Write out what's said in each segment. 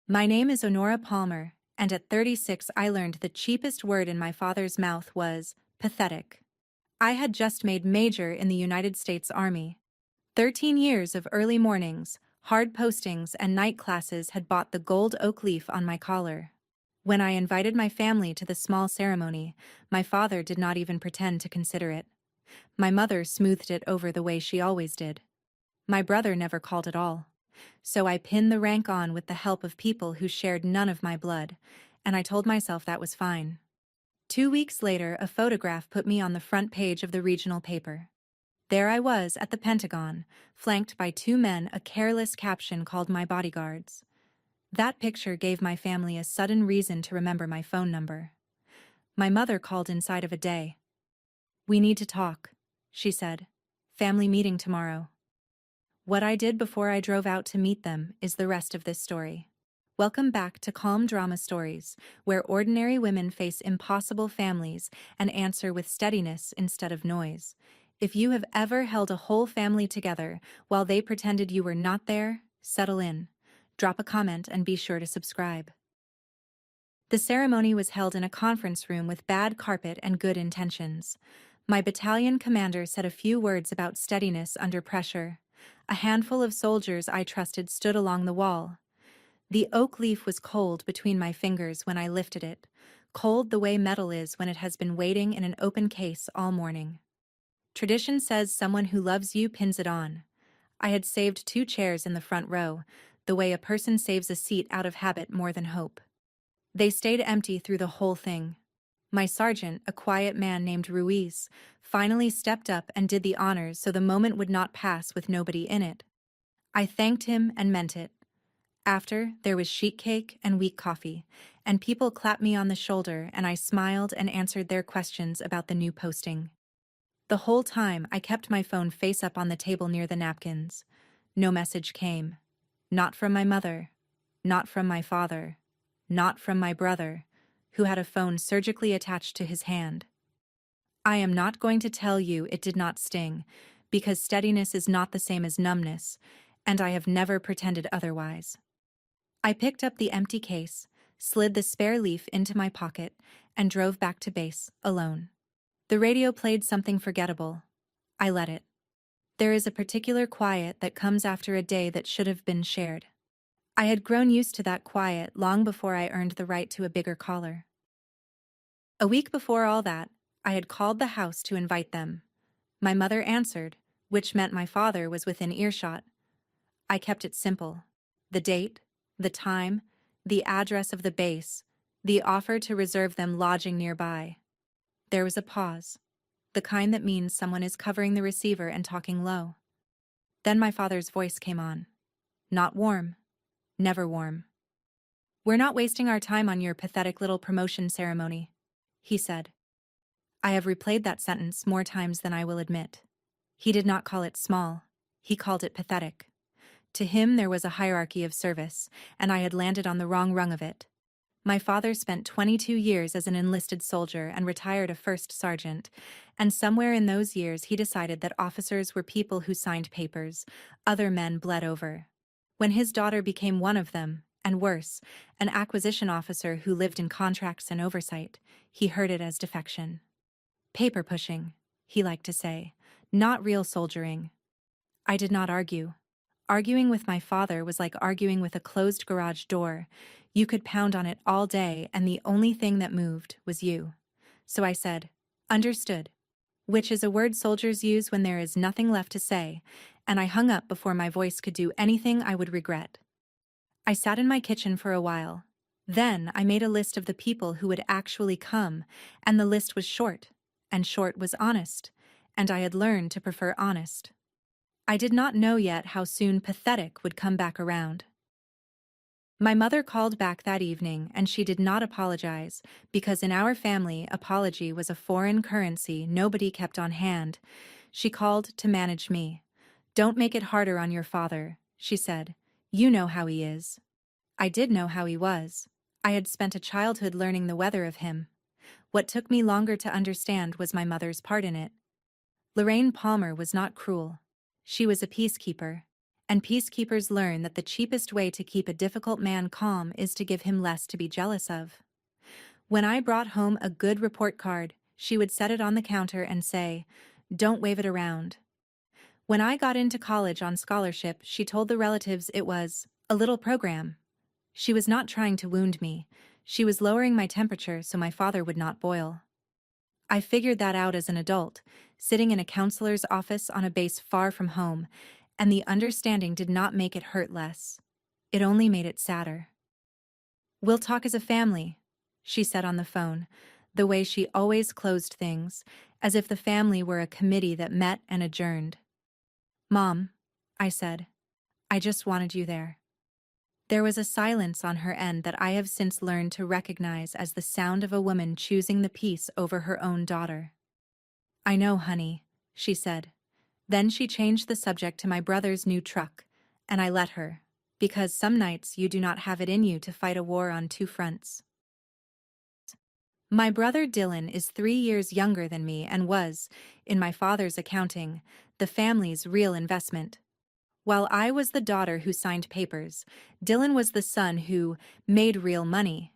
My name is Honora Palmer, and at 36 I learned the cheapest word in my father's mouth was pathetic. I had just made major in the United States Army. 13 years of early mornings, hard postings, and night classes had bought the gold oak leaf on my collar. When I invited my family to the small ceremony, my father did not even pretend to consider it. My mother smoothed it over the way she always did. My brother never called at all. So I pinned the rank on with the help of people who shared none of my blood, and I told myself that was fine. 2 weeks later, a photograph put me on the front page of the regional paper. There I was at the Pentagon, flanked by two men, a careless caption called my bodyguards. That picture gave my family a sudden reason to remember my phone number. My mother called inside of a day. "We need to talk," she said. "Family meeting tomorrow." What I did before I drove out to meet them is the rest of this story. Welcome back to Calm Drama Stories, where ordinary women face impossible families and answer with steadiness instead of noise. If you have ever held a whole family together while they pretended you were not there, settle in. Drop a comment and be sure to subscribe. The ceremony was held in a conference room with bad carpet and good intentions. My battalion commander said a few words about steadiness under pressure. A handful of soldiers I trusted stood along the wall. The oak leaf was cold between my fingers when I lifted it, cold the way metal is when it has been waiting in an open case all morning. Tradition says someone who loves you pins it on. I had saved 2 chairs in the front row, the way a person saves a seat out of habit more than hope. They stayed empty through the whole thing. My sergeant, a quiet man named Ruiz, finally stepped up and did the honors so the moment would not pass with nobody in it. I thanked him and meant it. After, there was sheet cake and weak coffee, and people clapped me on the shoulder, and I smiled and answered their questions about the new posting. The whole time I kept my phone face up on the table near the napkins. No message came. Not from my mother. Not from my father. Not from my brother, who had a phone surgically attached to his hand. I am not going to tell you it did not sting, because steadiness is not the same as numbness, and I have never pretended otherwise. I picked up the empty case, slid the spare leaf into my pocket, and drove back to base, alone. The radio played something forgettable. I let it. There is a particular quiet that comes after a day that should have been shared. I had grown used to that quiet long before I earned the right to a bigger collar. A week before all that, I had called the house to invite them. My mother answered, which meant my father was within earshot. I kept it simple. The date, the time, the address of the base, the offer to reserve them lodging nearby. There was a pause, the kind that means someone is covering the receiver and talking low. Then my father's voice came on. Not warm. Never warm. "We're not wasting our time on your pathetic little promotion ceremony," he said. I have replayed that sentence more times than I will admit. He did not call it small. He called it pathetic. To him there was a hierarchy of service, and I had landed on the wrong rung of it. My father spent 22 years as an enlisted soldier and retired a first sergeant, and somewhere in those years he decided that officers were people who signed papers, other men bled over. When his daughter became one of them, and worse, an acquisition officer who lived in contracts and oversight, he heard it as defection. Paper pushing, he liked to say, not real soldiering. I did not argue. Arguing with my father was like arguing with a closed garage door. You could pound on it all day, and the only thing that moved was you. So I said, "Understood," which is a word soldiers use when there is nothing left to say, and I hung up before my voice could do anything I would regret. I sat in my kitchen for a while. Then I made a list of the people who would actually come, and the list was short, and short was honest, and I had learned to prefer honest. I did not know yet how soon pathetic would come back around. My mother called back that evening, and she did not apologize, because in our family, apology was a foreign currency nobody kept on hand. She called to manage me. "Don't make it harder on your father," she said. "You know how he is." I did know how he was. I had spent a childhood learning the weather of him. What took me longer to understand was my mother's part in it. Lorraine Palmer was not cruel. She was a peacekeeper, And peacekeepers learn that the cheapest way to keep a difficult man calm is to give him less to be jealous of. When I brought home a good report card, she would set it on the counter and say, "Don't wave it around." When I got into college on scholarship, she told the relatives it was a little program. She was not trying to wound me. She was lowering my temperature so my father would not boil. I figured that out as an adult, sitting in a counselor's office on a base far from home, and the understanding did not make it hurt less. It only made it sadder. "We'll talk as a family," she said on the phone, the way she always closed things, as if the family were a committee that met and adjourned. "Mom," I said, "I just wanted you there." There was a silence on her end that I have since learned to recognize as the sound of a woman choosing the peace over her own daughter. "I know, honey," she said. Then she changed the subject to my brother's new truck, and I let her, because some nights you do not have it in you to fight a war on two fronts. My brother Dylan is 3 years younger than me and was, in my father's accounting, the family's real investment. While I was the daughter who signed papers, Dylan was the son who made real money.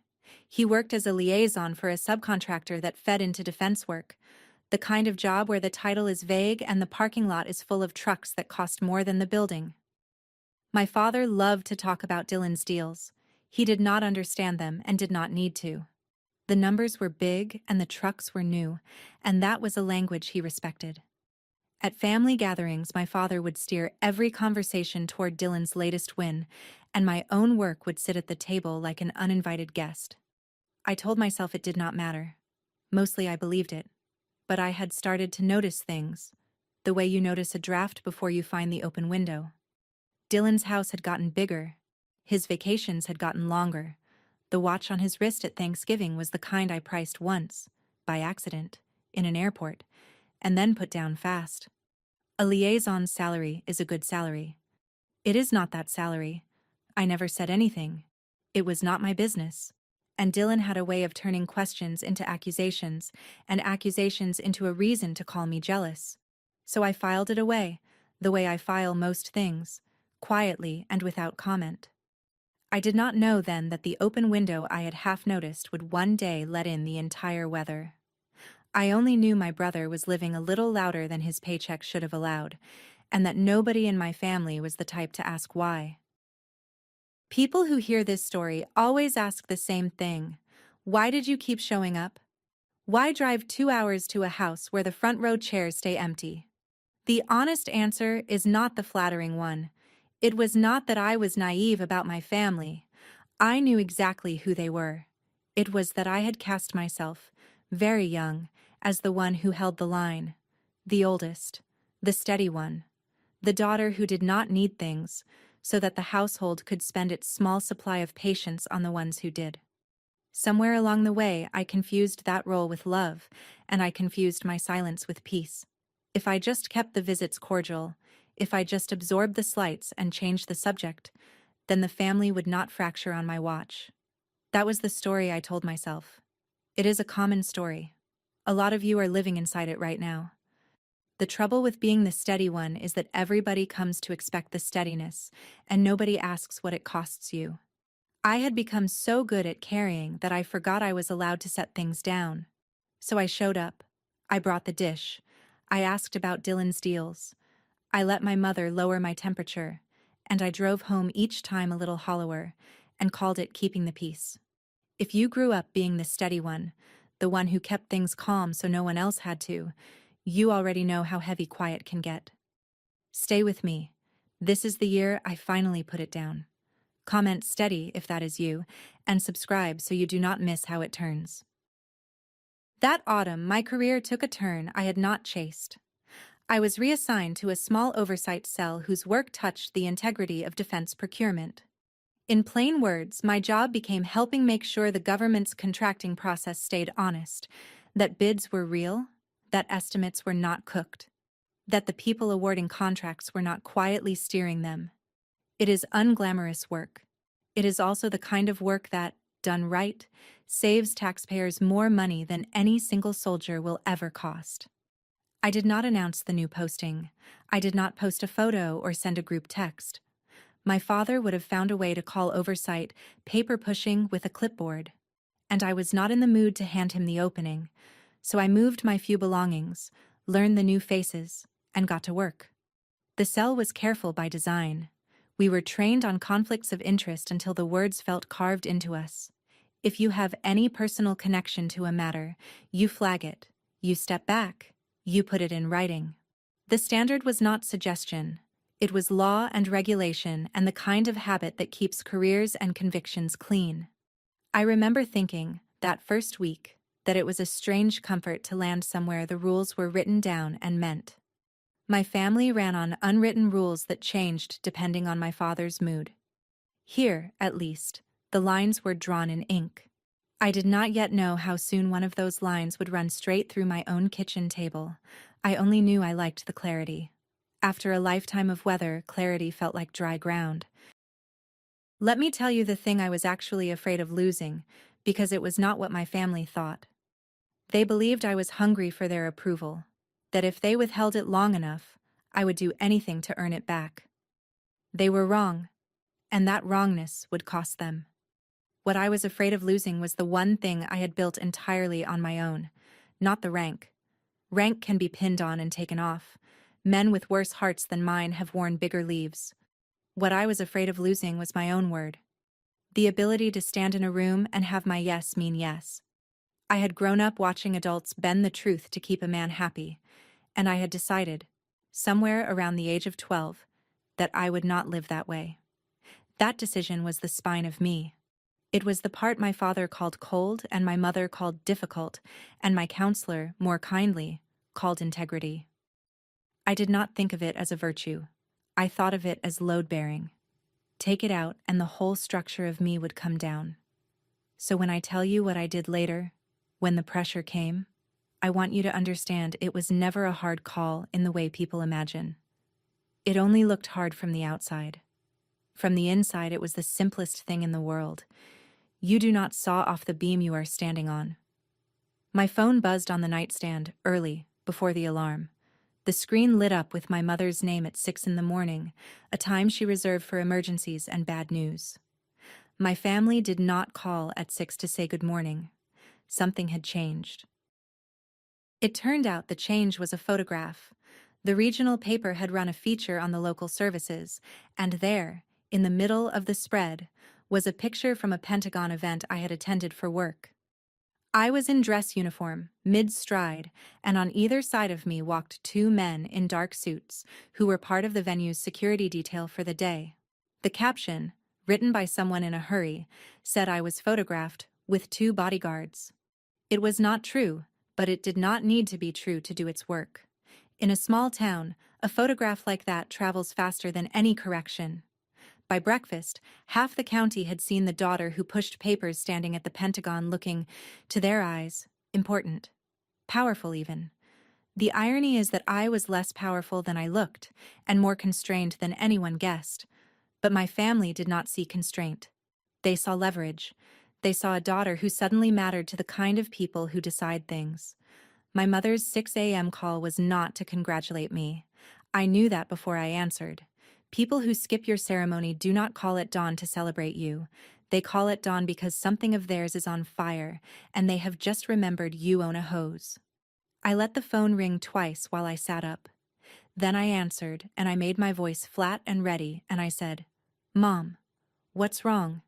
He worked as a liaison for a subcontractor that fed into defense work, the kind of job where the title is vague and the parking lot is full of trucks that cost more than the building. My father loved to talk about Dylan's deals. He did not understand them and did not need to. The numbers were big and the trucks were new, and that was a language he respected. At family gatherings, my father would steer every conversation toward Dylan's latest win, and my own work would sit at the table like an uninvited guest. I told myself it did not matter. Mostly I believed it. But I had started to notice things, the way you notice a draft before you find the open window. Dylan's house had gotten bigger. His vacations had gotten longer. The watch on his wrist at Thanksgiving was the kind I priced once, by accident, in an airport, and then put down fast. A liaison's salary is a good salary. It is not that salary. I never said anything. It was not my business. And Dylan had a way of turning questions into accusations, and accusations into a reason to call me jealous. So I filed it away, the way I file most things, quietly and without comment. I did not know then that the open window I had half noticed would one day let in the entire weather. I only knew my brother was living a little louder than his paycheck should have allowed, and that nobody in my family was the type to ask why. People who hear this story always ask the same thing. Why did you keep showing up? Why drive 2 hours to a house where the front row chairs stay empty? The honest answer is not the flattering one. It was not that I was naive about my family. I knew exactly who they were. It was that I had cast myself, very young, as the one who held the line, the oldest, the steady one, the daughter who did not need things, so that the household could spend its small supply of patience on the ones who did. Somewhere along the way, I confused that role with love, and I confused my silence with peace. If I just kept the visits cordial, if I just absorbed the slights and changed the subject, then the family would not fracture on my watch. That was the story I told myself. It is a common story. A lot of you are living inside it right now. The trouble with being the steady one is that everybody comes to expect the steadiness, and nobody asks what it costs you. I had become so good at carrying that I forgot I was allowed to set things down. So I showed up. I brought the dish. I asked about Dylan's deals. I let my mother lower my temperature, and I drove home each time a little hollower, and called it keeping the peace. If you grew up being the steady one, the one who kept things calm so no one else had to, you already know how heavy quiet can get. Stay with me. This is the year I finally put it down. Comment steady if that is you, and subscribe so you do not miss how it turns. That autumn, my career took a turn I had not chased. I was reassigned to a small oversight cell whose work touched the integrity of defense procurement. In plain words, my job became helping make sure the government's contracting process stayed honest, that bids were real, that estimates were not cooked, that the people awarding contracts were not quietly steering them. It is unglamorous work. It is also the kind of work that, done right, saves taxpayers more money than any single soldier will ever cost. I did not announce the new posting. I did not post a photo or send a group text. My father would have found a way to call oversight, paper pushing with a clipboard. And I was not in the mood to hand him the opening, so I moved my few belongings, learned the new faces, and got to work. The cell was careful by design. We were trained on conflicts of interest until the words felt carved into us. If you have any personal connection to a matter, you flag it, you step back, you put it in writing. The standard was not suggestion. It was law and regulation and the kind of habit that keeps careers and convictions clean. I remember thinking, that first week, that it was a strange comfort to land somewhere the rules were written down and meant. My family ran on unwritten rules that changed depending on my father's mood. Here, at least, the lines were drawn in ink. I did not yet know how soon one of those lines would run straight through my own kitchen table. I only knew I liked the clarity. After a lifetime of weather, clarity felt like dry ground. Let me tell you the thing I was actually afraid of losing, because it was not what my family thought. They believed I was hungry for their approval, that if they withheld it long enough, I would do anything to earn it back. They were wrong, and that wrongness would cost them. What I was afraid of losing was the one thing I had built entirely on my own, not the rank. Rank can be pinned on and taken off. Men with worse hearts than mine have worn bigger leaves. What I was afraid of losing was my own word. The ability to stand in a room and have my yes mean yes. I had grown up watching adults bend the truth to keep a man happy, and I had decided, somewhere around the age of 12, that I would not live that way. That decision was the spine of me. It was the part my father called cold and my mother called difficult, and my counselor, more kindly, called integrity. I did not think of it as a virtue. I thought of it as load-bearing. Take it out and the whole structure of me would come down. So when I tell you what I did later, when the pressure came, I want you to understand it was never a hard call in the way people imagine. It only looked hard from the outside. From the inside, it was the simplest thing in the world. You do not saw off the beam you are standing on. My phone buzzed on the nightstand, early, before the alarm. The screen lit up with my mother's name at 6 in the morning, a time she reserved for emergencies and bad news. My family did not call at 6 to say good morning. Something had changed. It turned out the change was a photograph. The regional paper had run a feature on the local services, and there, in the middle of the spread, was a picture from a Pentagon event I had attended for work. I was in dress uniform, mid-stride, and on either side of me walked two men in dark suits who were part of the venue's security detail for the day. The caption, written by someone in a hurry, said I was photographed with two bodyguards. It was not true, but it did not need to be true to do its work. In a small town, a photograph like that travels faster than any correction. By breakfast, half the county had seen the daughter who pushed papers standing at the Pentagon looking, to their eyes, important. Powerful even. The irony is that I was less powerful than I looked, and more constrained than anyone guessed. But my family did not see constraint. They saw leverage. They saw a daughter who suddenly mattered to the kind of people who decide things. My mother's 6 a.m. call was not to congratulate me. I knew that before I answered. People who skip your ceremony do not call at dawn to celebrate you. They call at dawn because something of theirs is on fire, and they have just remembered you own a hose. I let the phone ring twice while I sat up. Then I answered, and I made my voice flat and ready, and I said, "Mom, what's wrong?"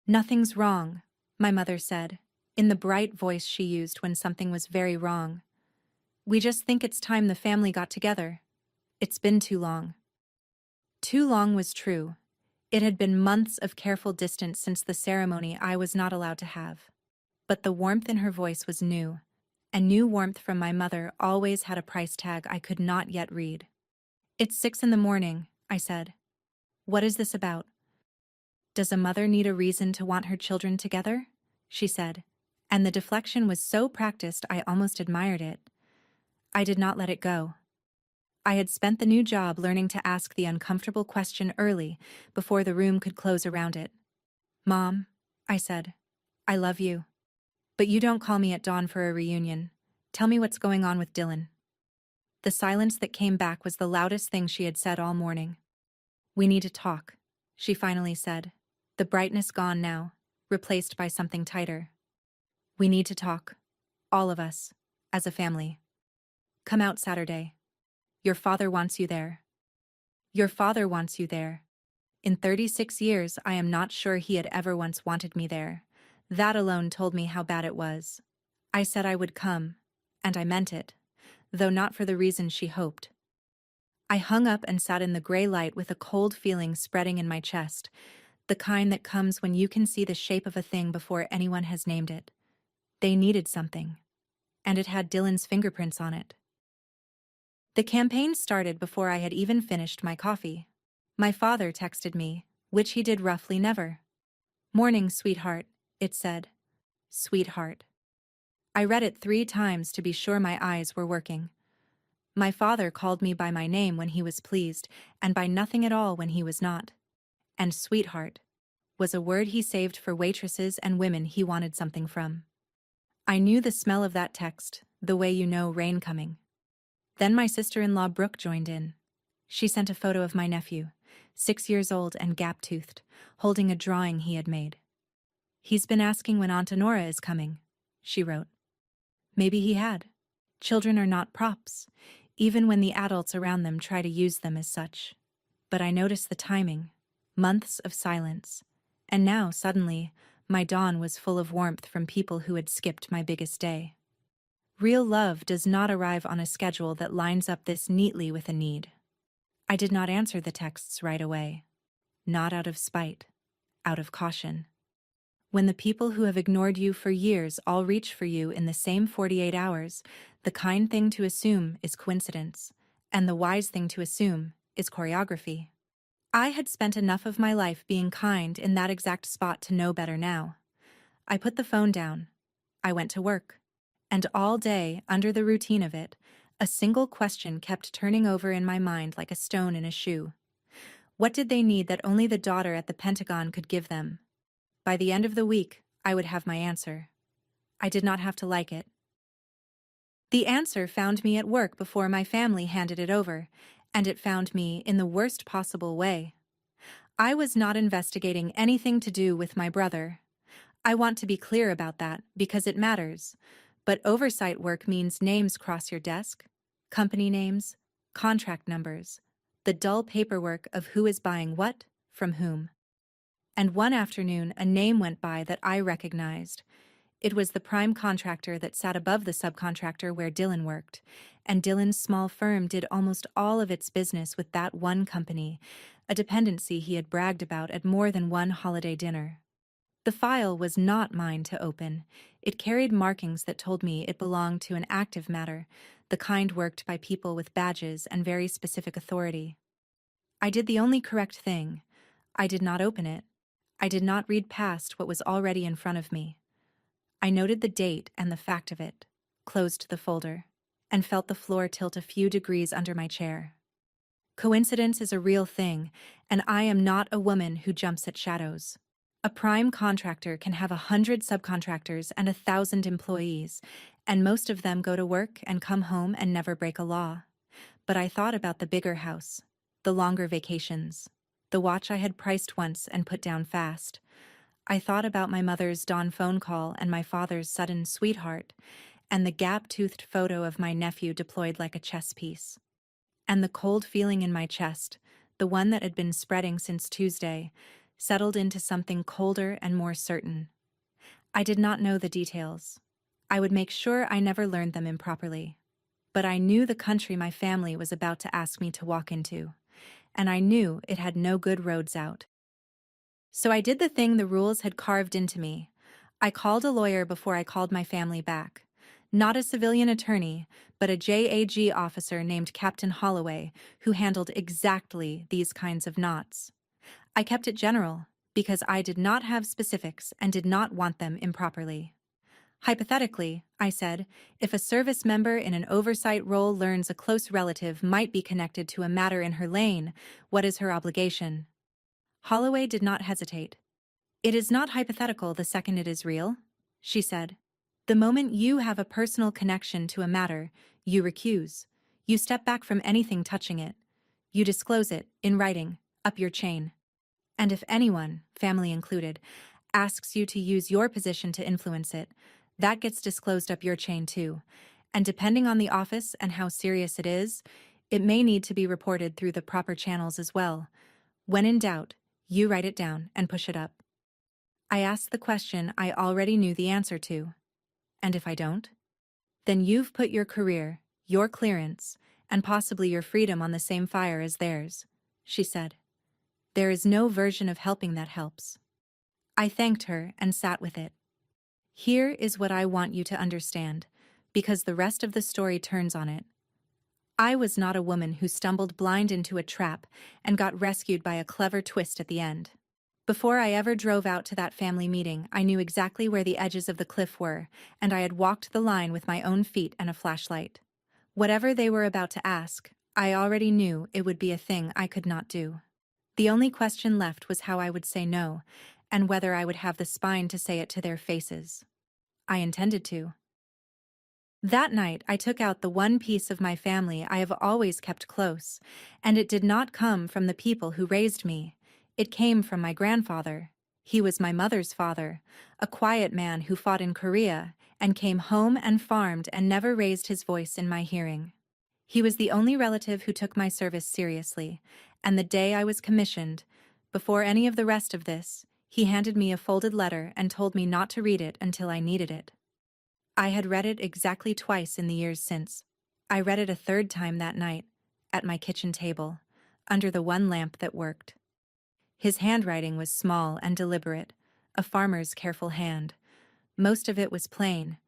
"Nothing's wrong," my mother said, in the bright voice she used when something was very wrong. "We just think it's time the family got together. It's been too long." Too long was true. It had been months of careful distance since the ceremony I was not allowed to have. But the warmth in her voice was new, and new warmth from my mother always had a price tag I could not yet read. "It's 6 in the morning," I said. "What is this about?" "Does a mother need a reason to want her children together?" she said, and the deflection was so practiced I almost admired it. I did not let it go. I had spent the new job learning to ask the uncomfortable question early, before the room could close around it. "Mom," I said, "I love you. But you don't call me at dawn for a reunion. Tell me what's going on with Dylan." The silence that came back was the loudest thing she had said all morning. "We need to talk," she finally said, the brightness gone now, replaced by something tighter. "We need to talk. All of us. As a family. Come out Saturday. Your father wants you there. Your father wants you there. In 36 years, I am not sure he had ever once wanted me there. That alone told me how bad it was. I said I would come, and I meant it, though not for the reason she hoped. I hung up and sat in the gray light with a cold feeling spreading in my chest, the kind that comes when you can see the shape of a thing before anyone has named it. They needed something, and it had Dylan's fingerprints on it. The campaign started before I had even finished my coffee. My father texted me, which he did roughly never. "Morning, sweetheart," it said. Sweetheart. I read it 3 times to be sure my eyes were working. My father called me by my name when he was pleased, and by nothing at all when he was not. And sweetheart was a word he saved for waitresses and women he wanted something from. I knew the smell of that text, the way you know rain coming. Then my sister-in-law Brooke joined in. She sent a photo of my nephew, 6 years old and gap-toothed, holding a drawing he had made. "He's been asking when Aunt Honora is coming," she wrote. Maybe he had. Children are not props, even when the adults around them try to use them as such. But I noticed the timing, months of silence, and now, suddenly, my dawn was full of warmth from people who had skipped my biggest day. Real love does not arrive on a schedule that lines up this neatly with a need. I did not answer the texts right away. Not out of spite, out of caution. When the people who have ignored you for years all reach for you in the same 48 hours, the kind thing to assume is coincidence, and the wise thing to assume is choreography. I had spent enough of my life being kind in that exact spot to know better now. I put the phone down. I went to work. And all day, under the routine of it, a single question kept turning over in my mind like a stone in a shoe. What did they need that only the daughter at the Pentagon could give them? By the end of the week, I would have my answer. I did not have to like it. The answer found me at work before my family handed it over, and it found me in the worst possible way. I was not investigating anything to do with my brother. I want to be clear about that because it matters. But oversight work means names cross your desk, company names, contract numbers, the dull paperwork of who is buying what, from whom. And one afternoon a name went by that I recognized. It was the prime contractor that sat above the subcontractor where Dylan worked, and Dylan's small firm did almost all of its business with that one company, a dependency he had bragged about at more than one holiday dinner. The file was not mine to open. It carried markings that told me it belonged to an active matter, the kind worked by people with badges and very specific authority. I did the only correct thing. I did not open it. I did not read past what was already in front of me. I noted the date and the fact of it, closed the folder, and felt the floor tilt a few degrees under my chair. Coincidence is a real thing, and I am not a woman who jumps at shadows. A prime contractor can have 100 subcontractors and 1,000 employees, and most of them go to work and come home and never break a law. But I thought about the bigger house, the longer vacations, the watch I had priced once and put down fast. I thought about my mother's dawn phone call and my father's sudden sweetheart, and the gap-toothed photo of my nephew deployed like a chess piece. And the cold feeling in my chest, the one that had been spreading since Tuesday, settled into something colder and more certain. I did not know the details. I would make sure I never learned them improperly. But I knew the country my family was about to ask me to walk into, and I knew it had no good roads out. So I did the thing the rules had carved into me. I called a lawyer before I called my family back. Not a civilian attorney, but a JAG officer named Captain Holloway, who handled exactly these kinds of knots. I kept it general, because I did not have specifics and did not want them improperly. Hypothetically, I said, if a service member in an oversight role learns a close relative might be connected to a matter in her lane, what is her obligation? Holloway did not hesitate. It is not hypothetical the second it is real, she said. The moment you have a personal connection to a matter, you recuse. You step back from anything touching it. You disclose it, in writing, up your chain. And if anyone, family included, asks you to use your position to influence it, that gets disclosed up your chain too. And depending on the office and how serious it is, it may need to be reported through the proper channels as well. When in doubt, you write it down and push it up. I asked the question I already knew the answer to. And if I don't? Then you've put your career, your clearance, and possibly your freedom on the same fire as theirs, she said. There is no version of helping that helps. I thanked her and sat with it. Here is what I want you to understand, because the rest of the story turns on it. I was not a woman who stumbled blind into a trap and got rescued by a clever twist at the end. Before I ever drove out to that family meeting, I knew exactly where the edges of the cliff were, and I had walked the line with my own feet and a flashlight. Whatever they were about to ask, I already knew it would be a thing I could not do. The only question left was how I would say no, and whether I would have the spine to say it to their faces. I intended to. That night, I took out the one piece of my family I have always kept close, and it did not come from the people who raised me. It came from my grandfather. He was my mother's father, a quiet man who fought in Korea and came home and farmed and never raised his voice in my hearing. He was the only relative who took my service seriously, and the day I was commissioned, before any of the rest of this, he handed me a folded letter and told me not to read it until I needed it. I had read it exactly twice in the years since. I read it a third time that night, at my kitchen table, under the one lamp that worked. His handwriting was small and deliberate, a farmer's careful hand. Most of it was plain,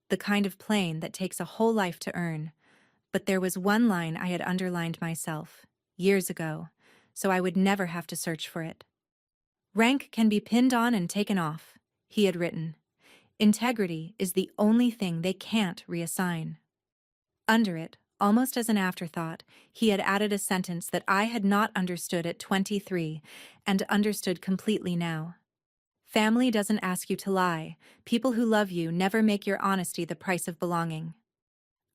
the kind of plain that takes a whole life to earn. But there was one line I had underlined myself, years ago, so I would never have to search for it. Rank can be pinned on and taken off, he had written. Integrity is the only thing they can't reassign. Under it, almost as an afterthought, he had added a sentence that I had not understood at 23 and understood completely now. Family doesn't ask you to lie. People who love you never make your honesty the price of belonging.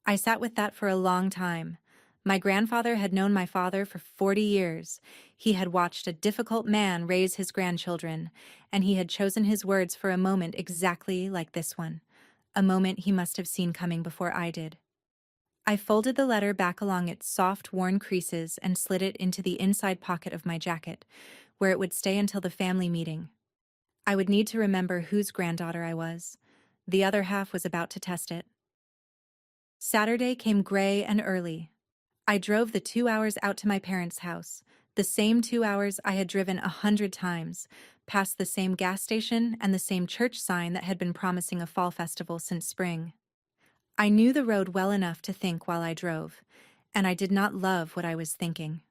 I sat with that for a long time. My grandfather had known my father for 40 years. He had watched a difficult man raise his grandchildren, and he had chosen his words for a moment exactly like this one, a moment he must have seen coming before I did. I folded the letter back along its soft, worn creases and slid it into the inside pocket of my jacket, where it would stay until the family meeting. I would need to remember whose granddaughter I was. The other half was about to test it. Saturday came gray and early. I drove the 2 hours out to my parents' house, the same 2 hours I had driven 100 times, past the same gas station and the same church sign that had been promising a fall festival since spring. I knew the road well enough to think while I drove, and I did not love what I was thinking.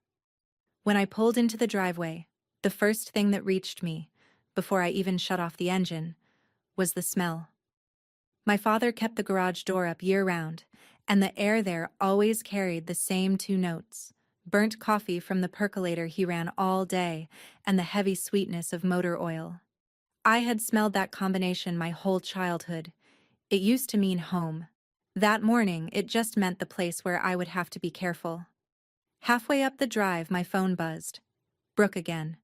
When I pulled into the driveway, the first thing that reached me, before I even shut off the engine, was the smell. My father kept the garage door up year-round, and the air there always carried the same 2 notes: burnt coffee from the percolator he ran all day, and the heavy sweetness of motor oil. I had smelled that combination my whole childhood. It used to mean home. That morning, it just meant the place where I would have to be careful. Halfway up the drive, my phone buzzed. Brooke again.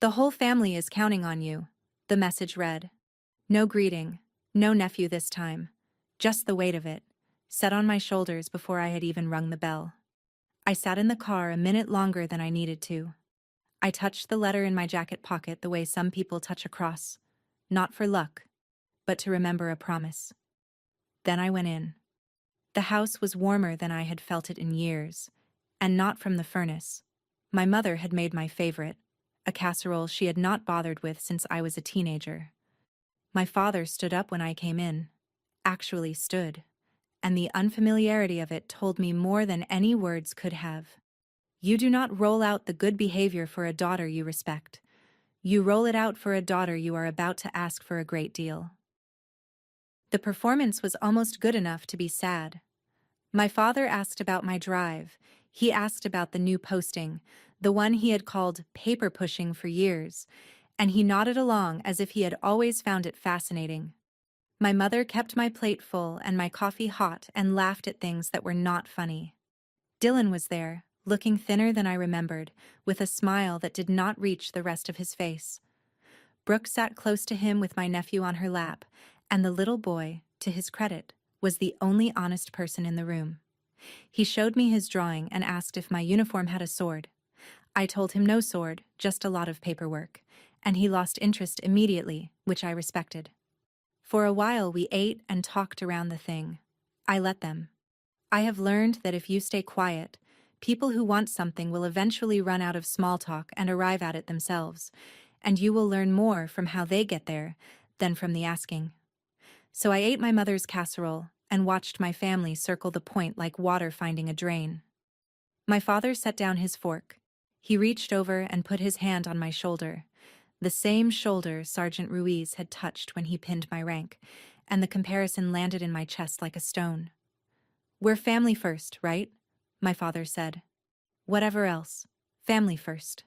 "The whole family is counting on you," the message read. No greeting, no nephew this time, just the weight of it, set on my shoulders before I had even rung the bell. I sat in the car a minute longer than I needed to. I touched the letter in my jacket pocket the way some people touch a cross, not for luck, but to remember a promise. Then I went in. The house was warmer than I had felt it in years, and not from the furnace. My mother had made my favorite, a casserole she had not bothered with since I was a teenager. My father stood up when I came in, actually stood, and the unfamiliarity of it told me more than any words could have. You do not roll out the good behavior for a daughter you respect. You roll it out for a daughter you are about to ask for a great deal. The performance was almost good enough to be sad. My father asked about my drive. He asked about the new posting, the one he had called paper pushing for years, and he nodded along as if he had always found it fascinating. My mother kept my plate full and my coffee hot and laughed at things that were not funny. Dylan was there, looking thinner than I remembered, with a smile that did not reach the rest of his face. Brooke sat close to him with my nephew on her lap, and the little boy, to his credit, was the only honest person in the room. He showed me his drawing and asked if my uniform had a sword. I told him no sword, just a lot of paperwork, and he lost interest immediately, which I respected. For a while we ate and talked around the thing. I let them. I have learned that if you stay quiet, people who want something will eventually run out of small talk and arrive at it themselves, and you will learn more from how they get there than from the asking. So I ate my mother's casserole and watched my family circle the point like water finding a drain. My father set down his fork. He reached over and put his hand on my shoulder, the same shoulder Sergeant Ruiz had touched when he pinned my rank, and the comparison landed in my chest like a stone. "We're family first, right?" my father said. "Whatever else, family first."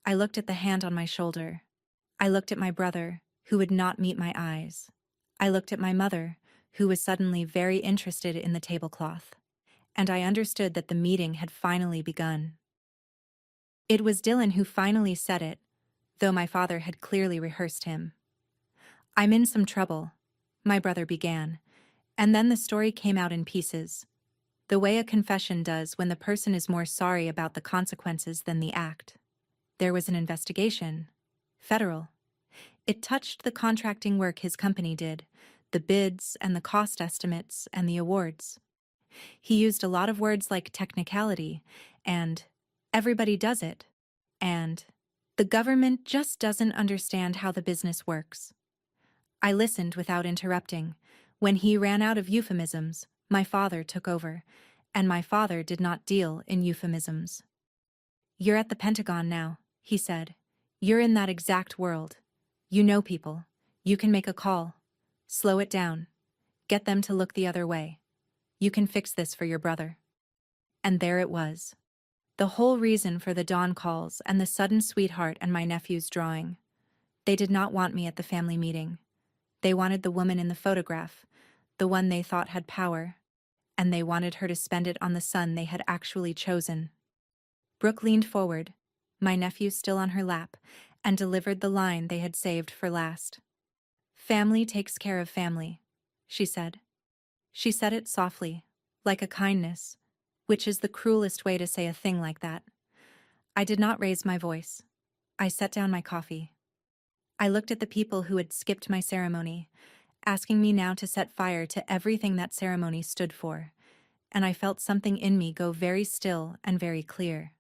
I looked at the hand on my shoulder. I looked at my brother, who would not meet my eyes. I looked at my mother, who was suddenly very interested in the tablecloth. And I understood that the meeting had finally begun. It was Dylan who finally said it, though my father had clearly rehearsed him. "I'm in some trouble," my brother began, and then the story came out in pieces, the way a confession does when the person is more sorry about the consequences than the act. There was an investigation. Federal. It touched the contracting work his company did, the bids and the cost estimates and the awards. He used a lot of words like technicality and everybody does it and the government just doesn't understand how the business works. I listened without interrupting. When he ran out of euphemisms, my father took over, and my father did not deal in euphemisms. "You're at the Pentagon now," he said. "You're in that exact world. You know people. You can make a call. Slow it down. Get them to look the other way. You can fix this for your brother." And there it was. The whole reason for the dawn calls and the sudden sweetheart and my nephew's drawing. They did not want me at the family meeting. They wanted the woman in the photograph, the one they thought had power, and they wanted her to spend it on the son they had actually chosen. Brooke leaned forward, my nephew still on her lap, and delivered the line they had saved for last. "Family takes care of family," she said. She said it softly, like a kindness, which is the cruelest way to say a thing like that. I did not raise my voice. I set down my coffee. I looked at the people who had skipped my ceremony, asking me now to set fire to everything that ceremony stood for, and I felt something in me go very still and very clear.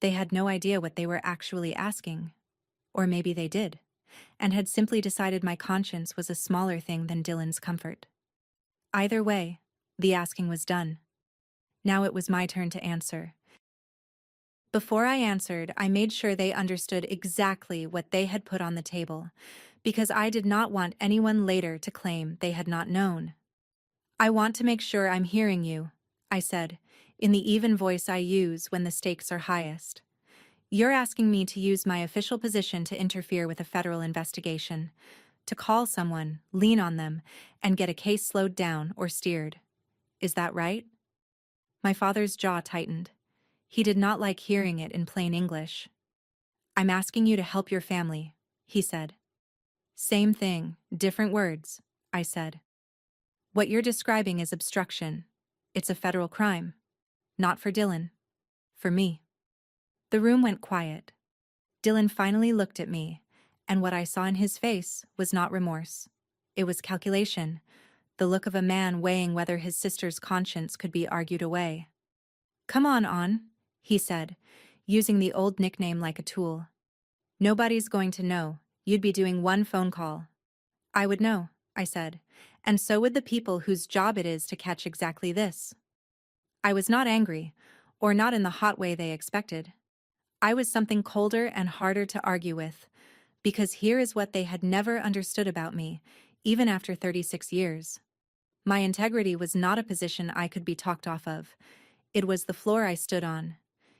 They had no idea what they were actually asking. Or maybe they did, and had simply decided my conscience was a smaller thing than Dylan's comfort. Either way, the asking was done. Now it was my turn to answer. Before I answered, I made sure they understood exactly what they had put on the table, because I did not want anyone later to claim they had not known. "I want to make sure I'm hearing you," I said, in the even voice I use when the stakes are highest. "You're asking me to use my official position to interfere with a federal investigation, to call someone, lean on them, and get a case slowed down or steered. Is that right?" My father's jaw tightened. He did not like hearing it in plain English. "I'm asking you to help your family," he said. "Same thing, different words," I said. "What you're describing is obstruction. It's a federal crime. Not for Dylan. For me." The room went quiet. Dylan finally looked at me, and what I saw in his face was not remorse. It was calculation, the look of a man weighing whether his sister's conscience could be argued away. "Come on," he said, using the old nickname like a tool. "Nobody's going to know. You'd be doing one phone call." "I would know," I said, "and so would the people whose job it is to catch exactly this." I was not angry, or not in the hot way they expected. I was something colder and harder to argue with, because here is what they had never understood about me, even after 36 years. My integrity was not a position I could be talked off of. It was the floor I stood on.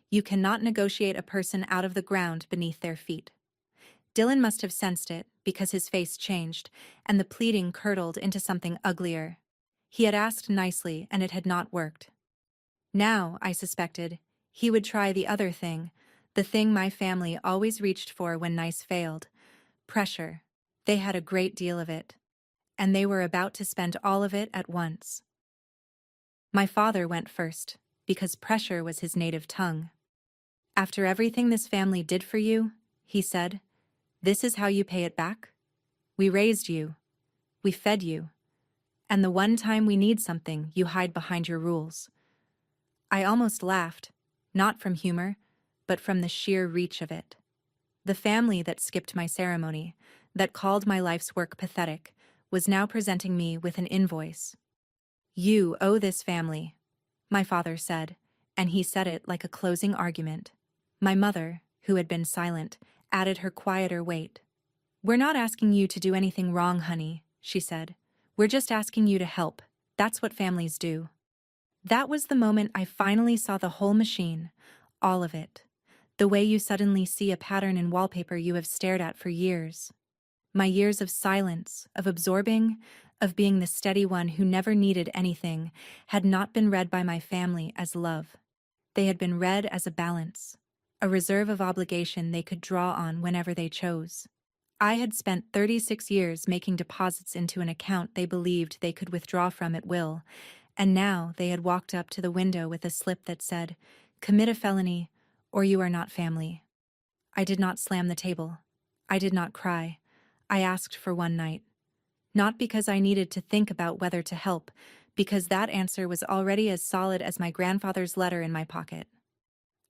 You cannot negotiate a person out of the ground beneath their feet. Dylan must have sensed it, because his face changed, and the pleading curdled into something uglier. He had asked nicely, and it had not worked. Now, I suspected, He would try the thing my family always reached for when nice failed: pressure. They had a great deal of it, and they were about to spend all of it at once. My father went first, because pressure was his native tongue. "After everything this family did for you," he said, "this is how you pay it back? We raised you. We fed you. And the one time we need something, you hide behind your rules." I almost laughed, not from humor, but from the sheer reach of it. The family that skipped my ceremony, that called my life's work pathetic, was now presenting me with an invoice. "You owe this family," my father said, and he said it like a closing argument. My mother, who had been silent, added her quieter weight. "We're not asking you to do anything wrong, honey," she said. "We're just asking you to help. That's what families do." That was the moment I finally saw the whole machine, all of it. The way you suddenly see a pattern in wallpaper you have stared at for years. My years of silence, of absorbing, of being the steady one who never needed anything, had not been read by my family as love. They had been read as a balance, a reserve of obligation they could draw on whenever they chose. I had spent 36 years making deposits into an account they believed they could withdraw from at will, and now they had walked up to the window with a slip that said, "Commit a felony, or you are not family." I did not slam the table. I did not cry. I asked for one night. Not because I needed to think about whether to help, because that answer was already as solid as my grandfather's letter in my pocket.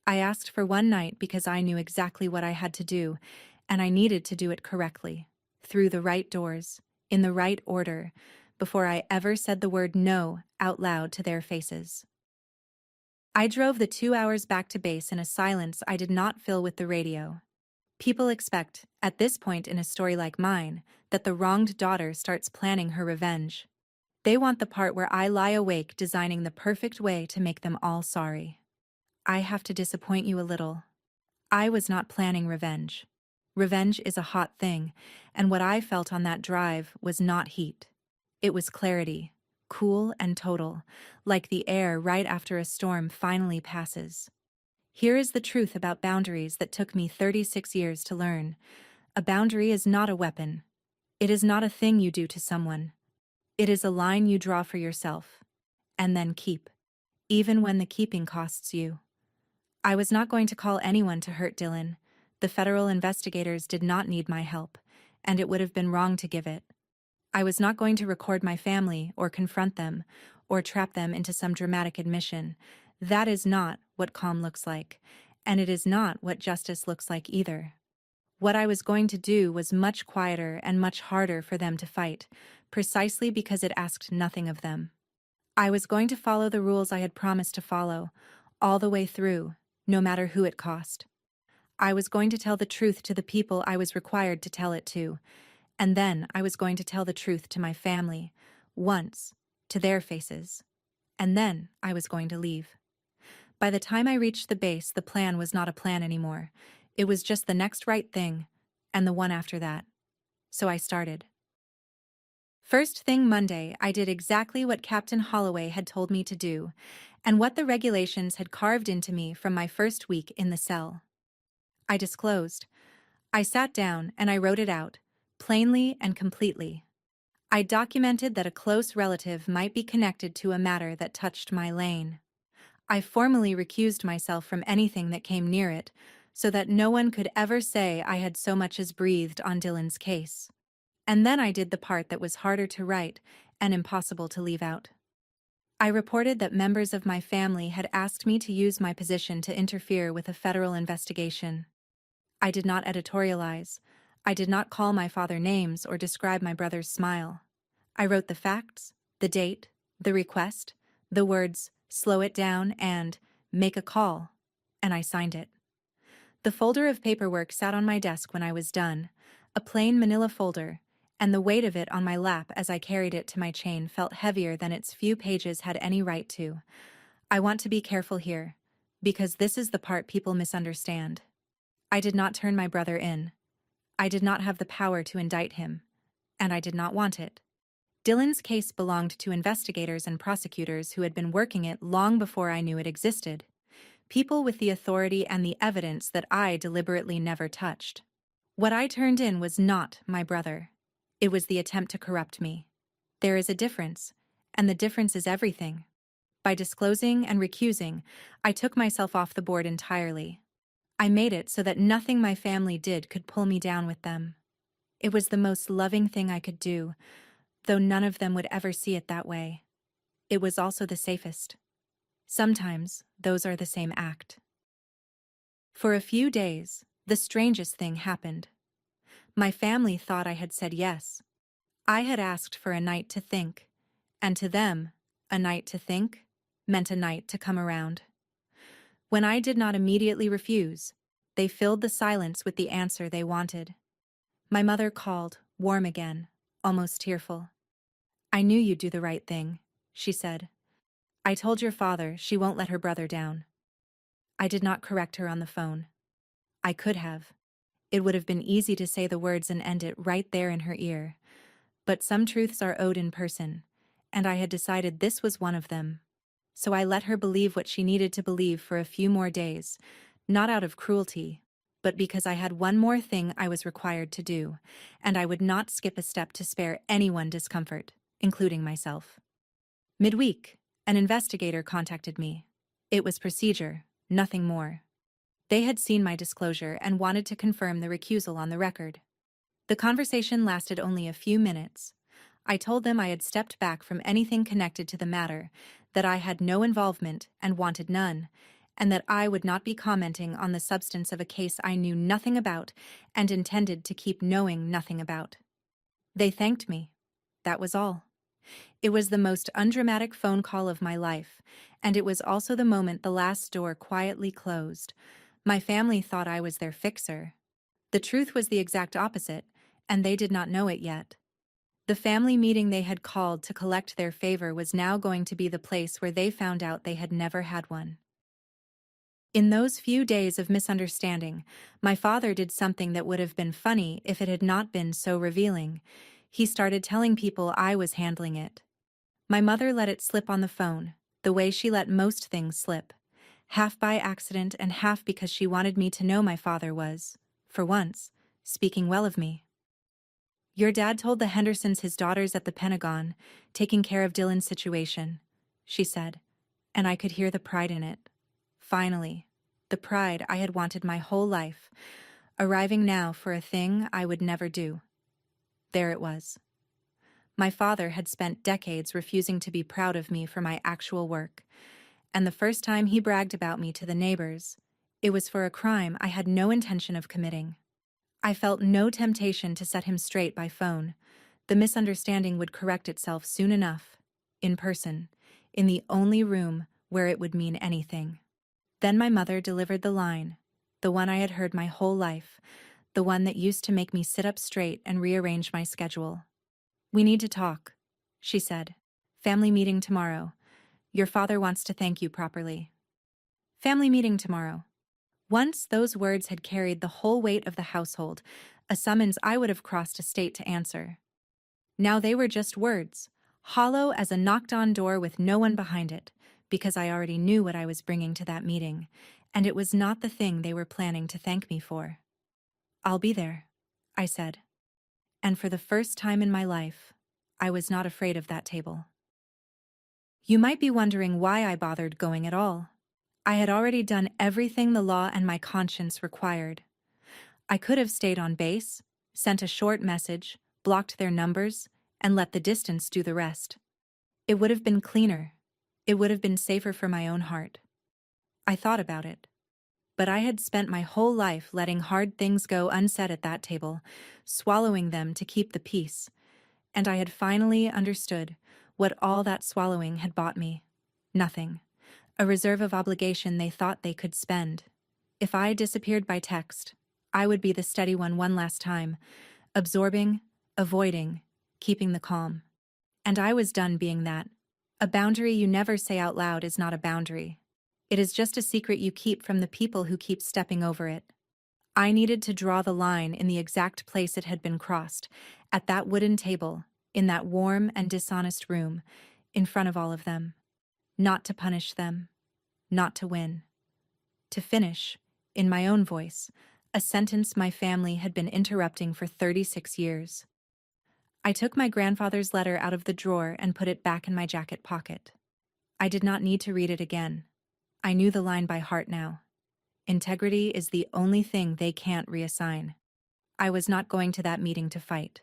I asked for one night because I knew exactly what I had to do, and I needed to do it correctly, through the right doors, in the right order, before I ever said the word no out loud to their faces. I drove the 2 hours back to base in a silence I did not fill with the radio. People expect, at this point in a story like mine, that the wronged daughter starts planning her revenge. They want the part where I lie awake designing the perfect way to make them all sorry. I have to disappoint you a little. I was not planning revenge. Revenge is a hot thing, and what I felt on that drive was not heat. It was clarity, cool and total, like the air right after a storm finally passes. Here is the truth about boundaries that took me 36 years to learn. A boundary is not a weapon. It is not a thing you do to someone. It is a line you draw for yourself, and then keep, even when the keeping costs you. I was not going to call anyone to hurt Dylan. The federal investigators did not need my help, and it would have been wrong to give it. I was not going to record my family or confront them or trap them into some dramatic admission. That is not what calm looks like, and it is not what justice looks like either. What I was going to do was much quieter and much harder for them to fight, precisely because it asked nothing of them. I was going to follow the rules I had promised to follow, all the way through, no matter who it cost. I was going to tell the truth to the people I was required to tell it to, and then I was going to tell the truth to my family, once, to their faces, and then I was going to leave. By the time I reached the base, the plan was not a plan anymore. It was just the next right thing, and the one after that. So I started. First thing Monday, I did exactly what Captain Holloway had told me to do, and what the regulations had carved into me from my first week in the cell. I disclosed. I sat down and I wrote it out, plainly and completely. I documented that a close relative might be connected to a matter that touched my lane. I formally recused myself from anything that came near it, so that no one could ever say I had so much as breathed on Dylan's case. And then I did the part that was harder to write and impossible to leave out. I reported that members of my family had asked me to use my position to interfere with a federal investigation. I did not editorialize. I did not call my father names or describe my brother's smile. I wrote the facts, the date, the request, the words, "slow it down," and "make a call," and I signed it. The folder of paperwork sat on my desk when I was done, a plain manila folder, and the weight of it on my lap as I carried it to my chain felt heavier than its few pages had any right to. I want to be careful here, because this is the part people misunderstand. I did not turn my brother in. I did not have the power to indict him, and I did not want it. Dylan's case belonged to investigators and prosecutors who had been working it long before I knew it existed. people with the authority and the evidence that I deliberately never touched. What I turned in was not my brother. It was the attempt to corrupt me. There is a difference, and the difference is everything. By disclosing and recusing, I took myself off the board entirely. I made it so that nothing my family did could pull me down with them. It was the most loving thing I could do, though none of them would ever see it that way. It was also the safest. Sometimes, those are the same act. For a few days, the strangest thing happened. My family thought I had said yes. I had asked for a night to think, and to them, a night to think meant a night to come around. When I did not immediately refuse, they filled the silence with the answer they wanted. My mother called, warm again, almost tearful. "I knew you'd do the right thing," she said. "I told your father she won't let her brother down." I did not correct her on the phone. I could have. It would have been easy to say the words and end it right there in her ear. But some truths are owed in person, and I had decided this was one of them. So I let her believe what she needed to believe for a few more days, not out of cruelty, but because I had one more thing I was required to do, and I would not skip a step to spare anyone discomfort, including myself. Midweek, an investigator contacted me. It was procedure, nothing more. They had seen my disclosure and wanted to confirm the recusal on the record. The conversation lasted only a few minutes. I told them I had stepped back from anything connected to the matter, that I had no involvement and wanted none, and that I would not be commenting on the substance of a case I knew nothing about and intended to keep knowing nothing about. They thanked me. That was all. It was the most undramatic phone call of my life, and it was also the moment the last door quietly closed. My family thought I was their fixer. The truth was the exact opposite, and they did not know it yet. The family meeting they had called to collect their favor was now going to be the place where they found out they had never had one. In those few days of misunderstanding, my father did something that would have been funny if it had not been so revealing. He started telling people I was handling it. My mother let it slip on the phone, the way she let most things slip, half by accident and half because she wanted me to know my father was, for once, speaking well of me. "Your dad told the Hendersons his daughter's at the Pentagon, taking care of Dylan's situation," she said, and I could hear the pride in it. Finally, the pride I had wanted my whole life, arriving now for a thing I would never do. There it was. My father had spent decades refusing to be proud of me for my actual work, and the first time he bragged about me to the neighbors, it was for a crime I had no intention of committing. I felt no temptation to set him straight by phone. The misunderstanding would correct itself soon enough, in person, in the only room where it would mean anything. Then my mother delivered the line, the one I had heard my whole life, the one that used to make me sit up straight and rearrange my schedule. "We need to talk," she said. "Family meeting tomorrow. Your father wants to thank you properly." Family meeting tomorrow. Once those words had carried the whole weight of the household, a summons I would have crossed a state to answer. Now they were just words, hollow as a knocked-on door with no one behind it, because I already knew what I was bringing to that meeting, and it was not the thing they were planning to thank me for. "I'll be there," I said. And for the first time in my life, I was not afraid of that table. You might be wondering why I bothered going at all. I had already done everything the law and my conscience required. I could have stayed on base, sent a short message, blocked their numbers, and let the distance do the rest. It would have been cleaner. It would have been safer for my own heart. I thought about it. But I had spent my whole life letting hard things go unsaid at that table, swallowing them to keep the peace, and I had finally understood what all that swallowing had bought me. Nothing. A reserve of obligation they thought they could spend. If I disappeared by text, I would be the steady one last time, absorbing, avoiding, keeping the calm. And I was done being that. A boundary you never say out loud is not a boundary. It is just a secret you keep from the people who keep stepping over it. I needed to draw the line in the exact place it had been crossed, at that wooden table, in that warm and dishonest room, in front of all of them. Not to punish them, not to win, To finish, in my own voice, a sentence my family had been interrupting for 36 years. I took my grandfather's letter out of the drawer and put it back in my jacket pocket. I did not need to read it again. I knew the line by heart now. Integrity is the only thing they can't reassign. I was not going to that meeting to fight.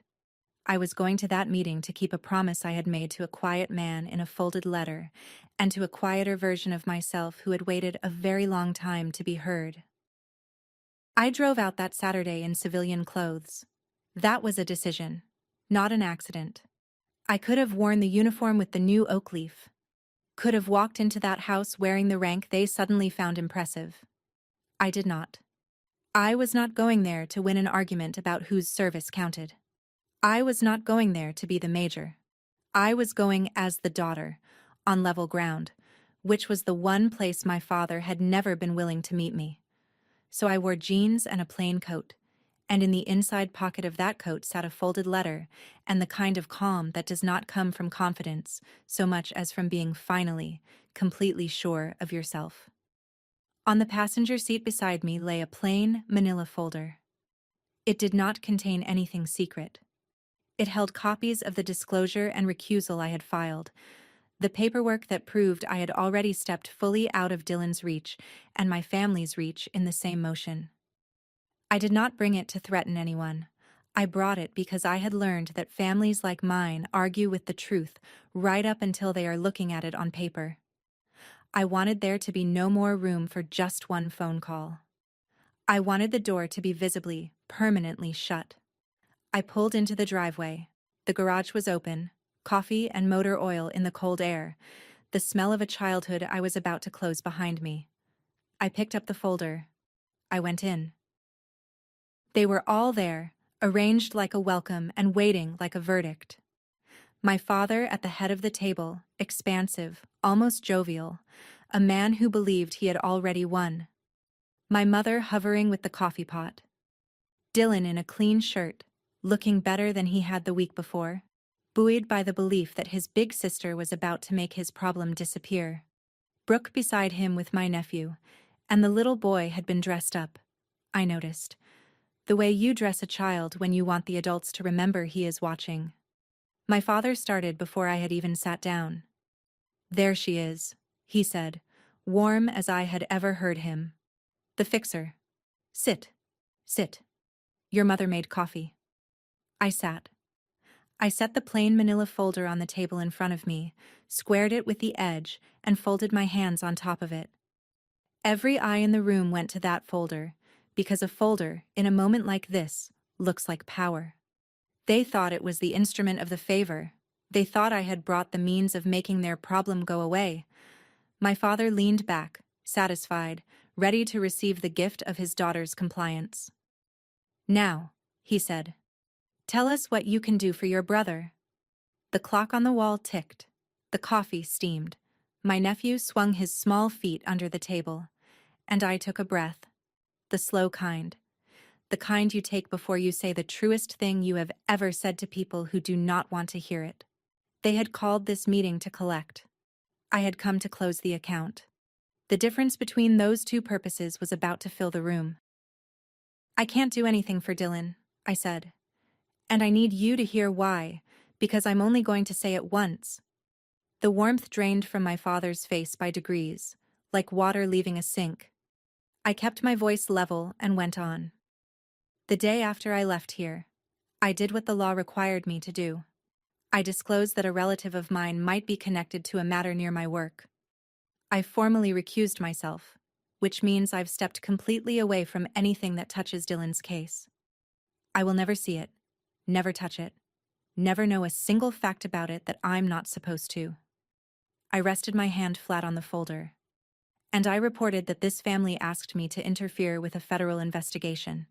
I was going to that meeting to keep a promise I had made to a quiet man in a folded letter, and to a quieter version of myself who had waited a very long time to be heard. I drove out that Saturday in civilian clothes. That was a decision, not an accident. I could have worn the uniform with the new oak leaf. Could have walked into that house wearing the rank they suddenly found impressive. I did not. I was not going there to win an argument about whose service counted. I was not going there to be the major. I was going as the daughter, on level ground, which was the one place my father had never been willing to meet me. So I wore jeans and a plain coat, and in the inside pocket of that coat sat a folded letter and the kind of calm that does not come from confidence so much as from being finally, completely sure of yourself. On the passenger seat beside me lay a plain manila folder. It did not contain anything secret. It held copies of the disclosure and recusal I had filed, the paperwork that proved I had already stepped fully out of Dylan's reach and my family's reach in the same motion. I did not bring it to threaten anyone. I brought it because I had learned that families like mine argue with the truth right up until they are looking at it on paper. I wanted there to be no more room for just one phone call. I wanted the door to be visibly, permanently shut. I pulled into the driveway. The garage was open, coffee and motor oil in the cold air, the smell of a childhood I was about to close behind me. I picked up the folder. I went in. They were all there, arranged like a welcome and waiting like a verdict. My father at the head of the table, expansive, almost jovial, a man who believed he had already won. My mother hovering with the coffee pot. Dylan in a clean shirt, looking better than he had the week before, buoyed by the belief that his big sister was about to make his problem disappear. Brooke beside him with my nephew, and the little boy had been dressed up, I noticed. The way you dress a child when you want the adults to remember he is watching. My father started before I had even sat down. "There she is," he said, warm as I had ever heard him. "The fixer. Sit. Sit. Your mother made coffee." I sat. I set the plain manila folder on the table in front of me, squared it with the edge, and folded my hands on top of it. Every eye in the room went to that folder, because a folder, in a moment like this, looks like power. They thought it was the instrument of the favor. They thought I had brought the means of making their problem go away. My father leaned back, satisfied, ready to receive the gift of his daughter's compliance. "Now," he said, "tell us what you can do for your brother." The clock on the wall ticked. The coffee steamed. My nephew swung his small feet under the table, and I took a breath. The slow kind. The kind you take before you say the truest thing you have ever said to people who do not want to hear it. They had called this meeting to collect. I had come to close the account. The difference between those two purposes was about to fill the room. "I can't do anything for Dylan," I said. "And I need you to hear why, because I'm only going to say it once." The warmth drained from my father's face by degrees, like water leaving a sink. I kept my voice level and went on. "The day after I left here, I did what the law required me to do. I disclosed that a relative of mine might be connected to a matter near my work. I formally recused myself, which means I've stepped completely away from anything that touches Dylan's case. I will never see it, never touch it, never know a single fact about it that I'm not supposed to." I rested my hand flat on the folder. "And I reported that this family asked me to interfere with a federal investigation.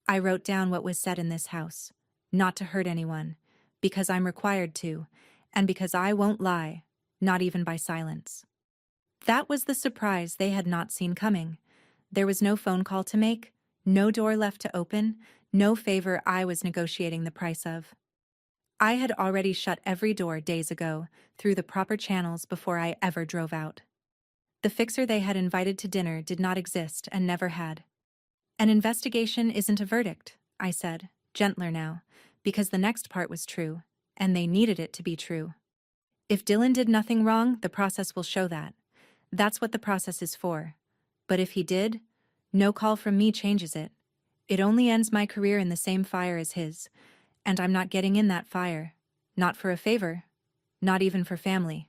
I wrote down what was said in this house, not to hurt anyone, because I'm required to, and because I won't lie, not even by silence." That was the surprise they had not seen coming. There was no phone call to make, no door left to open, no favor I was negotiating the price of. I had already shut every door days ago, through the proper channels before I ever drove out. The fixer they had invited to dinner did not exist and never had. An investigation isn't a verdict, I said, gentler now, because the next part was true, and they needed it to be true. If Dylan did nothing wrong, the process will show that. That's what the process is for. But if he did, no call from me changes it. It only ends my career in the same fire as his, and I'm not getting in that fire. Not for a favor. Not even for family.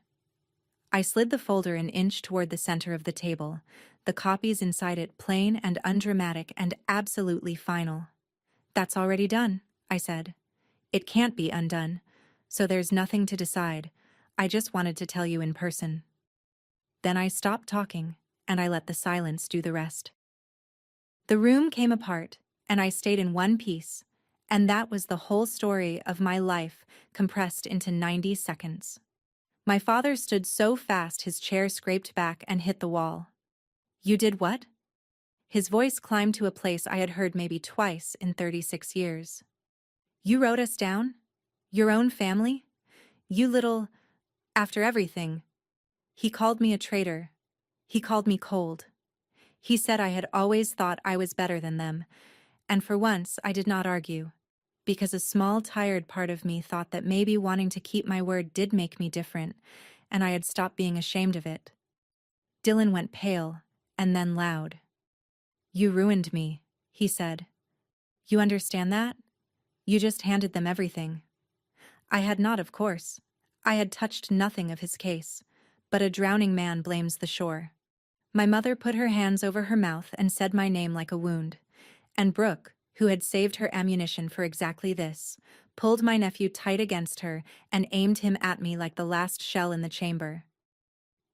I slid the folder an inch toward the center of the table, the copies inside it plain and undramatic and absolutely final. That's already done, I said. It can't be undone, so there's nothing to decide. I just wanted to tell you in person. Then I stopped talking, and I let the silence do the rest. The room came apart, and I stayed in one piece, and that was the whole story of my life compressed into 90 seconds. My father stood so fast his chair scraped back and hit the wall. You did what? His voice climbed to a place I had heard maybe twice in 36 years. You wrote us down? Your own family? You little... After everything. He called me a traitor. He called me cold. He said I had always thought I was better than them, and for once I did not argue, because a small, tired part of me thought that maybe wanting to keep my word did make me different, and I had stopped being ashamed of it. Dylan went pale, and then loud. You ruined me, he said. You understand that? You just handed them everything. I had not, of course. I had touched nothing of his case, but a drowning man blames the shore. My mother put her hands over her mouth and said my name like a wound, and Brooke, who had saved her ammunition for exactly this, pulled my nephew tight against her and aimed him at me like the last shell in the chamber.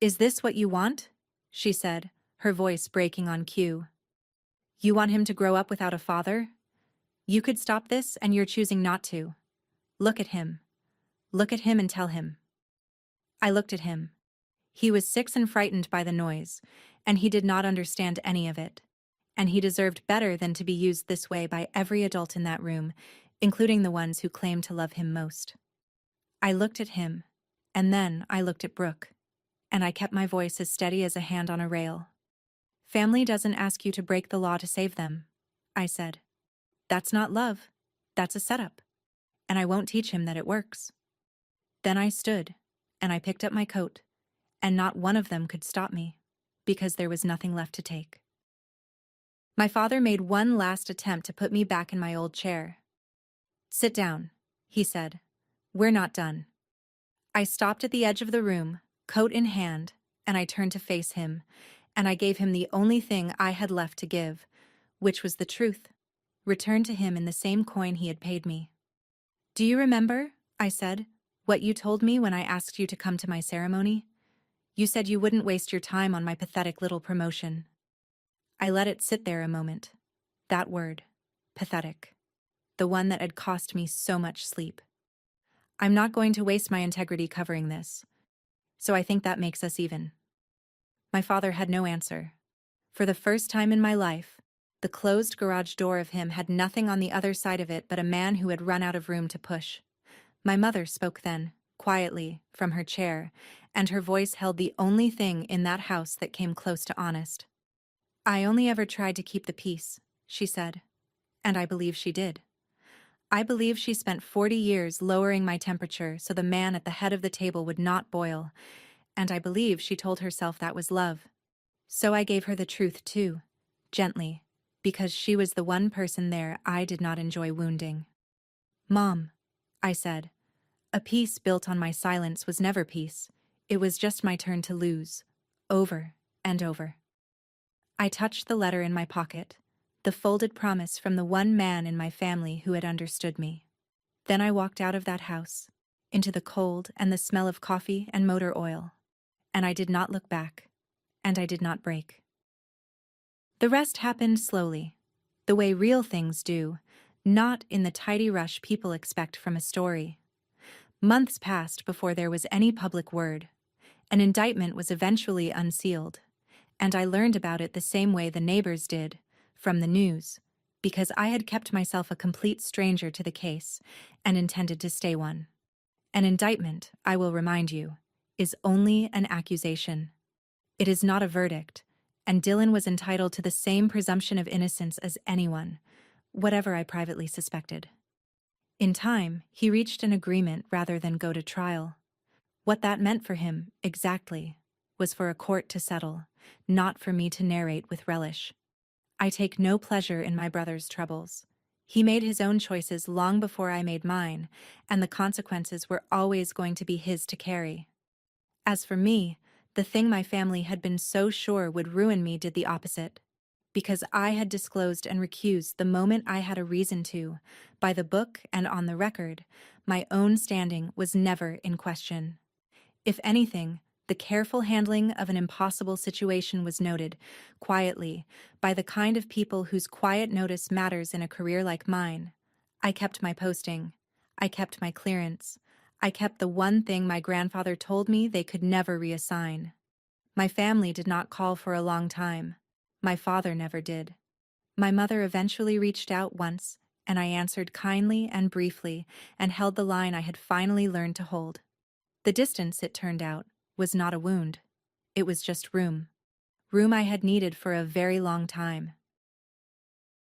Is this what you want? She said, her voice breaking on cue. You want him to grow up without a father? You could stop this, and you're choosing not to. Look at him. Look at him and tell him. I looked at him. He was 6 and frightened by the noise, and he did not understand any of it. And he deserved better than to be used this way by every adult in that room, including the ones who claimed to love him most. I looked at him, and then I looked at Brooke, and I kept my voice as steady as a hand on a rail. Family doesn't ask you to break the law to save them, I said. That's not love. That's a setup. And I won't teach him that it works. Then I stood, and I picked up my coat, and not one of them could stop me, because there was nothing left to take. My father made one last attempt to put me back in my old chair. Sit down, he said. We're not done. I stopped at the edge of the room, coat in hand, and I turned to face him, and I gave him the only thing I had left to give, which was the truth, returned to him in the same coin he had paid me. Do you remember, I said, what you told me when I asked you to come to my ceremony? You said you wouldn't waste your time on my pathetic little promotion. I let it sit there a moment. That word, pathetic. The one that had cost me so much sleep. I'm not going to waste my integrity covering this, so I think that makes us even. My father had no answer. For the first time in my life, the closed garage door of him had nothing on the other side of it but a man who had run out of room to push. My mother spoke then, quietly, from her chair, and her voice held the only thing in that house that came close to honest. I only ever tried to keep the peace, she said, and I believe she did. I believe she spent 40 years lowering my temperature so the man at the head of the table would not boil, and I believe she told herself that was love. So I gave her the truth too, gently, because she was the one person there I did not enjoy wounding. Mom, I said, a peace built on my silence was never peace. It was just my turn to lose, over and over. I touched the letter in my pocket, the folded promise from the one man in my family who had understood me. Then I walked out of that house, into the cold and the smell of coffee and motor oil, and I did not look back, and I did not break. The rest happened slowly, the way real things do, not in the tidy rush people expect from a story. Months passed before there was any public word. An indictment was eventually unsealed, and I learned about it the same way the neighbors did, from the news, because I had kept myself a complete stranger to the case and intended to stay one. An indictment, I will remind you, is only an accusation. It is not a verdict, and Dylan was entitled to the same presumption of innocence as anyone, whatever I privately suspected. In time, he reached an agreement rather than go to trial. What that meant for him, exactly, was for a court to settle, not for me to narrate with relish. I take no pleasure in my brother's troubles. He made his own choices long before I made mine, and the consequences were always going to be his to carry. As for me, the thing my family had been so sure would ruin me did the opposite. Because I had disclosed and recused the moment I had a reason to, by the book and on the record, my own standing was never in question. If anything, the careful handling of an impossible situation was noted, quietly, by the kind of people whose quiet notice matters in a career like mine. I kept my posting. I kept my clearance. I kept the one thing my grandfather told me they could never reassign. My family did not call for a long time. My father never did. My mother eventually reached out once, and I answered kindly and briefly and held the line I had finally learned to hold. The distance, it turned out, was not a wound. It was just room. Room I had needed for a very long time.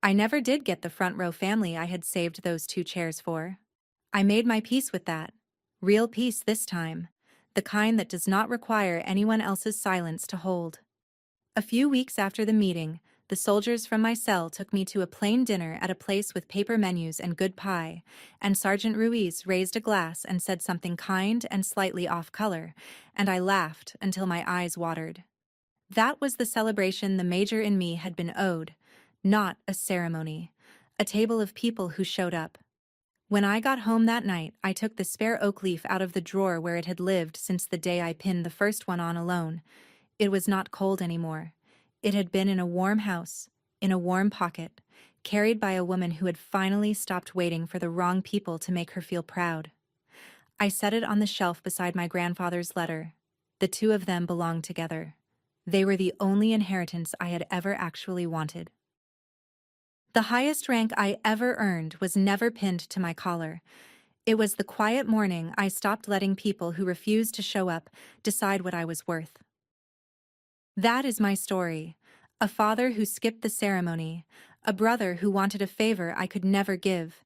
I never did get the front row family I had saved those 2 chairs for. I made my peace with that. Real peace this time. The kind that does not require anyone else's silence to hold. A few weeks after the meeting, the soldiers from my cell took me to a plain dinner at a place with paper menus and good pie, and Sergeant Ruiz raised a glass and said something kind and slightly off-color, and I laughed until my eyes watered. That was the celebration the major in me had been owed, not a ceremony, a table of people who showed up. When I got home that night, I took the spare oak leaf out of the drawer where it had lived since the day I pinned the first one on alone. It was not cold anymore. It had been in a warm house, in a warm pocket, carried by a woman who had finally stopped waiting for the wrong people to make her feel proud. I set it on the shelf beside my grandfather's letter. The 2 of them belonged together. They were the only inheritance I had ever actually wanted. The highest rank I ever earned was never pinned to my collar. It was the quiet morning I stopped letting people who refused to show up decide what I was worth. That is my story. A father who skipped the ceremony, a brother who wanted a favor I could never give,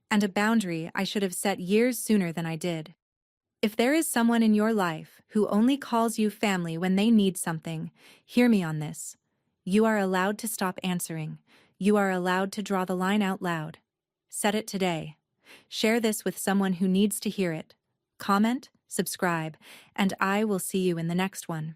and a boundary I should have set years sooner than I did. If there is someone in your life who only calls you family when they need something, hear me on this. You are allowed to stop answering. You are allowed to draw the line out loud. Set it today. Share this with someone who needs to hear it. Comment, subscribe, and I will see you in the next one.